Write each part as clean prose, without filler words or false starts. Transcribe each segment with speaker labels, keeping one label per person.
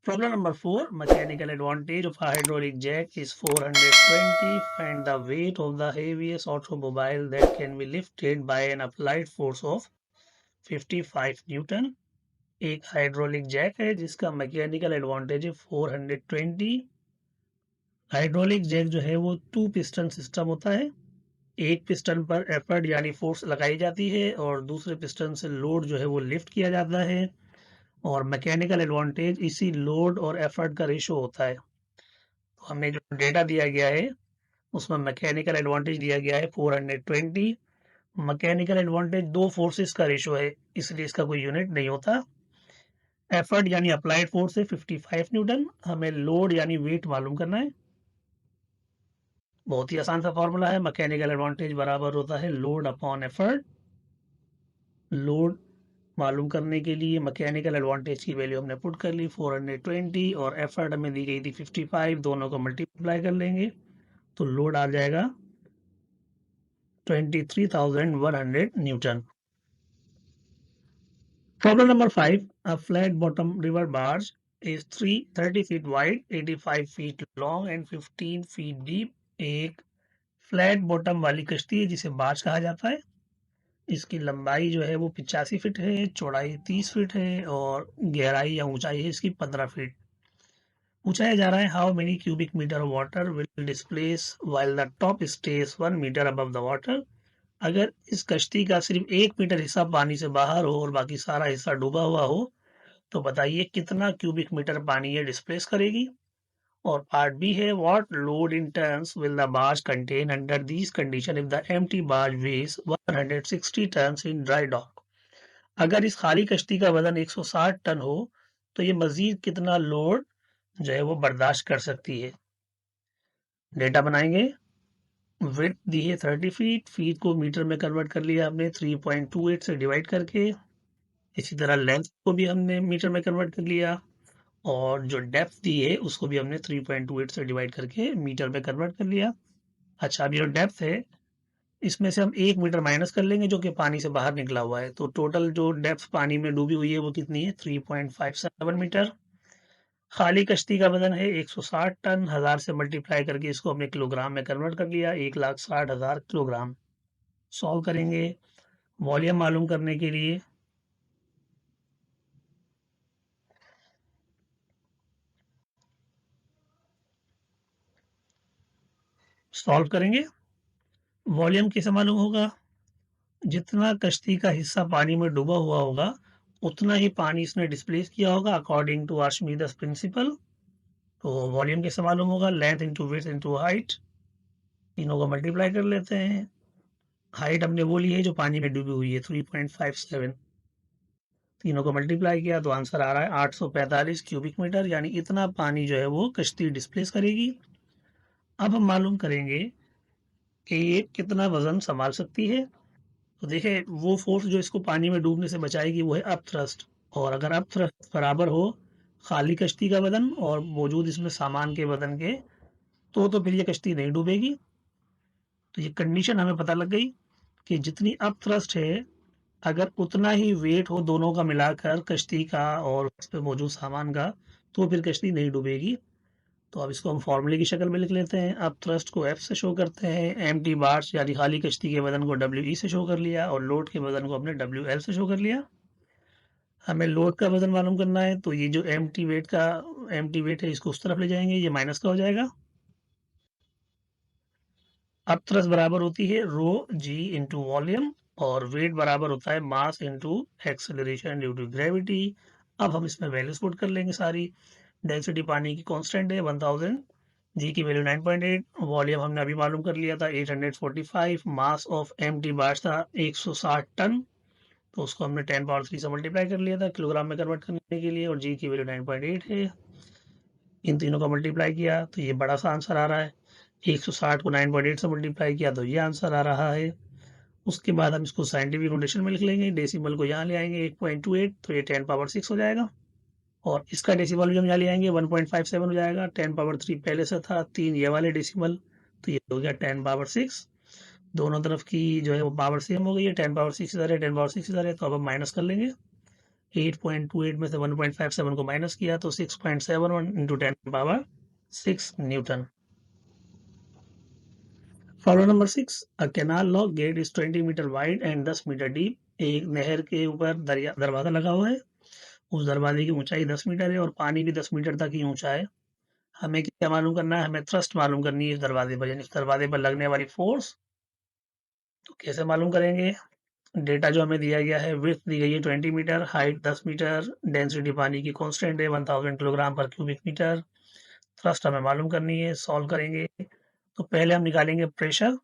Speaker 1: Problem number 4. Mechanical advantage of a hydraulic jack is 420. Find the weight of the heaviest automobile that can be lifted by an applied force of 55 Newton. एक hydraulic Jack है जिसका mechanical advantage है 420। Hydraulic Jack जो है वो 2 piston system होता है। एक पिस्टन पर एफर्ट यानी फोर्स लगाई जाती है और दूसरे पिस्टन से लोड जो है वो लिफ्ट किया जाता है और मैकेनिकल एडवांटेज इसी लोड और एफर्ट का रेशो होता है। तो हमें जो डेटा दिया गया है उसमें मैकेनिकल एडवांटेज दिया गया है 420। मैकेनिकल एडवांटेज दो फोर्सेस का रेशो है इसलिए इसका कोई यूनिट नहीं होता। एफर्ट यानी अप्लाइड फोर्स है 55 न्यूटन। हमें लोड यानी वेट मालूम करना है। बहुत ही आसान सा फॉर्मूला है। मैकेनिकल एडवांटेज बराबर होता है लोड अपॉन एफर्ट। लोड मालूम करने के लिए मैकेनिकल एडवांटेज की वैल्यू हमने पुट कर ली 420 और एफर्ट हमें दी गई थी 55। दोनों को मल्टीप्लाई कर लेंगे तो लोड आ जाएगा 23,100 Newton. Problem number 5. A flat bottom river barge is 30 feet wide, 85 feet long and 15 feet deep. एक फ्लैट बॉटम वाली कश्ती है जिसे बार्ज कहा जाता है। इसकी लंबाई जो है वो 85 फीट है, चौड़ाई 30 फीट है और गहराई या ऊंचाई है इसकी 15 फीट। पूछा जा रहा है how many cubic metre water will displace while the top stage 1 metre above the water. अगर इस कश्ती का सिर्फ 1 मीटर हिस्सा पानी से बाहर हो और बाकी सारा हिस्सा डूबा हुआ हो तो बताइए कितना क्यूबिक मीटर पानी ये डिस्प्लेस करेगी। और पार्ट बी है what load in tons will the barge contain under these condition if the empty barge weighs 160 tons in dry dock. अगर इस खाली कश्ती का वजन 160 टन हो तो ये मजीद कितना लोड जो है वो बर्दाश्त कर सकती है। डेटा बनाएंगे। विड्थ दी है 30 फीट, फीट को मीटर में कन्वर्ट कर लिया हमने 3.28 से डिवाइड करके। इसी तरह लेंथ को भी हमने मीटर में कन्वर्ट कर लिया और जो डेप्थ दी है उसको भी हमने 3.28 से डिवाइड करके मीटर में कन्वर्ट कर लिया। अच्छा, अब ये जो डेप्थ है इसमें से हम 1 मीटर माइनस कर लेंगे जो कि पानी से बाहर निकला हुआ है। तो टोटल जो डेप्थ पानी में डूबी हुई है वो कितनी है 3.57 मीटर। खाली कश्ती का वजन है 160 टन। 1000 से मल्टीप्लाई करके इसको हमने किलोग्राम में कन्वर्ट कर लिया 1,60,000 किलोग्राम। सॉल्व करेंगे वॉल्यूम मालूम करने के लिए। सॉल्व करेंगे वॉल्यूम कैसे मालूम होगा। जितना कश्ती का हिस्सा पानी में डूबा हुआ होगा उतना ही पानी इसने डिस्प्लेस किया होगा अकॉर्डिंग टू आर्शिमीदेस प्रिंसिपल। तो वॉल्यूम कैसे मालूम होगा length into width into height. तीनों को मल्टीप्लाई कर लेते हैं। हाइट हमने वो ली है जो पानी में डूबी हुई है 3.57। तीनों को मल्टीप्लाई किया तो आंसर आ रहा है 845 क्यूबिक मीटर यानी इतना पानी जो है वो कश्ती डिस्प्लेस करेगी। अब हम मालूम करेंगे कि ये कितना वजन संभाल सकती है। तो देखिए वो फोर्स जो इसको पानी में डूबने से बचाएगी वो है अप थ्रस्ट। और अगर अप थ्रस्ट बराबर हो खाली कश्ती का वजन और मौजूद इसमें सामान के वजन के तो फिर ये कश्ती नहीं डूबेगी। तो ये कंडीशन हमें पता लग गई कि जितनी अप थ्रस्ट है अगर उतना ही वेट हो दोनों का मिलाकर कश्ती का और उस पर मौजूद सामान का तो फिर कश्ती नहीं डूबेगी। तो अब इसको हम फॉर्मूले की शक्ल में लिख लेते हैं। अब थ्रस्ट को एफ से शो करते हैं, एम्प्टी बार्स यानी खाली कश्ती के वजन को डब्ल्यू ई से शो कर लिया और लोड के वजन को हमने डब्ल्यू एल से शो कर लिया। हमें लोड का वजन मालूम करना है तो ये जो एम्प्टी वेट है इसको उस तरफ ले जाएंगे, ये माइनस का हो जाएगा। अब थ्रस्ट बराबर होती है रो जी इंटू वॉल्यूम और वेट बराबर होता है mass into acceleration due to gravity. अब हम इसमें वैल्यूज पुट कर लेंगे सारी। डेंसिटी पानी की कांस्टेंट है 1000, जी की वैल्यू 9.8, वॉल्यूम हमने अभी मालूम कर लिया था 845, मास ऑफ एम्प्टी बार्स था 160 टन। तो उसको हमने 10 पावर 3 से मल्टीप्लाई कर लिया था किलोग्राम में कन्वर्ट करने के लिए और जी की वैल्यू 9.8 है। इन तीनों का मल्टीप्लाई किया तो ये बड़ा सा आंसर आ रहा है। 160 को 9.8 से मल्टीप्लाई किया तो ये आंसर आ रहा है। उसके बाद हम इसको साइंटिफिक नोटेशन में लिख लेंगे, डेसिमल को यहाँ ले आएंगे 8.28 तो ये 10 पावर 6 हो जाएगा और इसका डेसिमल भी हम यहाँ ले आएंगे 1.57 हो जाएगा। 10 पावर 3 पहले से था, 3 ये वाले डेसिमल तो ये हो गया 10 पावर 6। दोनों तरफ की जो है वो पावर सेम हो गई है, 10 पावर 6 इधर है 10 पावर 6 इधर है तो अब हम माइनस कर लेंगे। 8.28 में से 1.57 को माइनस किया तो 6.71 into 10⁻6 newton. Problem number 6, a canal lock gate is 20 metre wide and 10 metre deep. एक नहर के ऊपर दरवाजा लगा हुआ है, उस दरवाजे की ऊंचाई 10 मीटर है और पानी भी 10 मीटर तक ही ऊंचा है। हमें क्या मालूम करना है? हमें थ्रस्ट मालूम करनी है इस दरवाजे पर, यानी इस दरवाजे पर लगने वाली फोर्स। तो कैसे मालूम करेंगे? डेटा जो हमें दिया गया है, विड्थ दी गई है 20 मीटर, हाइट 10 मीटर, डेंसिटी पानी की कांस्टेंट है 1000 kilogram per cubic metre, thrust हमें मालूम करनी है। सॉल्व करेंगे तो पहले हम निकालेंगे प्रेशर।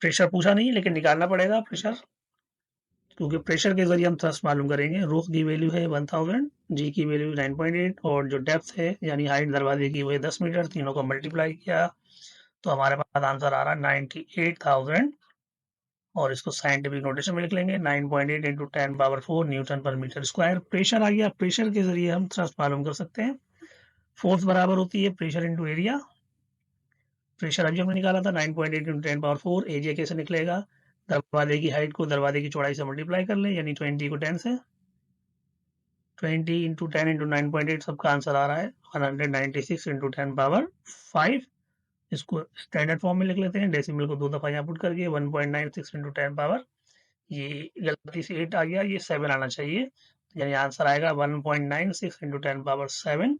Speaker 1: प्रेशर पूछा नहीं लेकिन निकालना पड़ेगा प्रेशर, क्योंकि प्रेशर के जरिए हम थ्रस्ट मालूम करेंगे। रूफ की वैल्यू है 1000, जी की वैल्यू 9.8 और जो डेप्थ है यानी हाइट दरवाजे की वो है 10 मीटर। तीनों को मल्टीप्लाई किया तो हमारे पास आंसर आ रहा है 98,000 और इसको साइंटिफिक नोटेशन में लिख लेंगे 9.8 इंटू 10⁻4 न्यूटन पर मीटर स्क्वायर। प्रेशर आ गया, प्रेशर के जरिए हम थ्रस्ट मालूम कर सकते हैं। फोर्स बराबर होती है प्रेशर इंटू एरिया। प्रेशर अभी हमने निकाला था 9.8 इंटू 10⁻4। एरिया कैसे निकलेगा? दरवाजे की हाइट को दरवाजे की चौड़ाई से मल्टीप्लाई कर लें, यानी 20 को 10 से। 20 इंटू 10 इंटू 9.8 सबका आंसर आ रहा है 196 इंटू 10⁻5। इसको स्टैंडर्ड फॉर्म में लिख लेते हैं, डेसिमल को 2 दफा यहाँ पुट करके 1.96 इंटू 10 ये गलती से 8 आ गया, ये 7 आना चाहिए, यानी आंसर आएगा 1.96 इंटू 10⁻7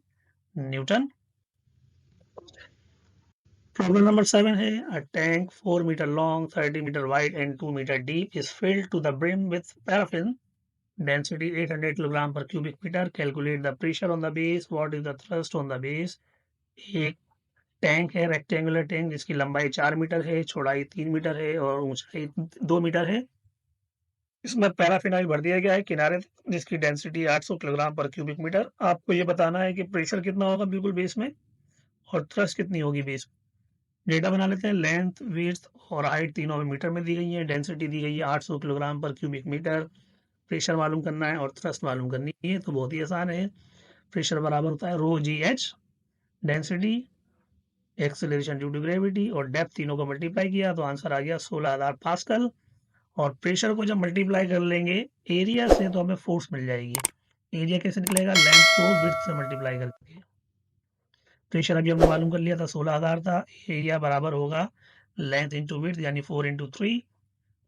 Speaker 1: न्यूटन। प्रॉब्लम नंबर 7 है, a tank 4 metre long, 30 metre wide and 2 metre deep is filled to the brim with paraffin, density 800 kilogram per cubic metre. Calculate the pressure on the base, what is the thrust on the base. एक tank है, rectangular tank, जिसकी लंबाई 4 metre है, चौड़ाई 3 metre है और ऊंचाई 2 metre है। इसमें पैराफिनाइल भर दिया गया है किनारे, जिसकी density 800 kilogram per cubic metre. आपको ये बताना है कि प्रेशर कितना होगा बिल्कुल बेस में और थ्रस्ट कितनी होगी बेस में। डेटा बना लेते हैं। लेंथ, विड्थ और हाइट तीनों में मीटर में दी गई है। डेंसिटी दी गई है 800 kilogram per cubic metre. Pressure मालूम करना है और थ्रस्ट मालूम करनी है, तो बहुत ही आसान है। प्रेशर बराबर होता है rho g h, density, acceleration due to gravity और डेप्थ, तीनों को मल्टीप्लाई किया तो आंसर आ गया 16,000 पास्कल। और प्रेशर को जब मल्टीप्लाई कर लेंगे एरिया से तो हमें फोर्स मिल जाएगी। एरिया कैसे निकलेगा? लेंथ को विड्थ से मल्टीप्लाई करके। प्रेशर अभी हमने मालूम कर लिया था 16,000 था। एरिया बराबर होगा लेंथ इंटू विड्थ यानी 4 इंटू 3।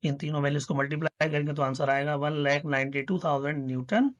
Speaker 1: इन तीनों वैल्यूज को मल्टीप्लाई करेंगे तो आंसर आएगा 1,92,000 न्यूटन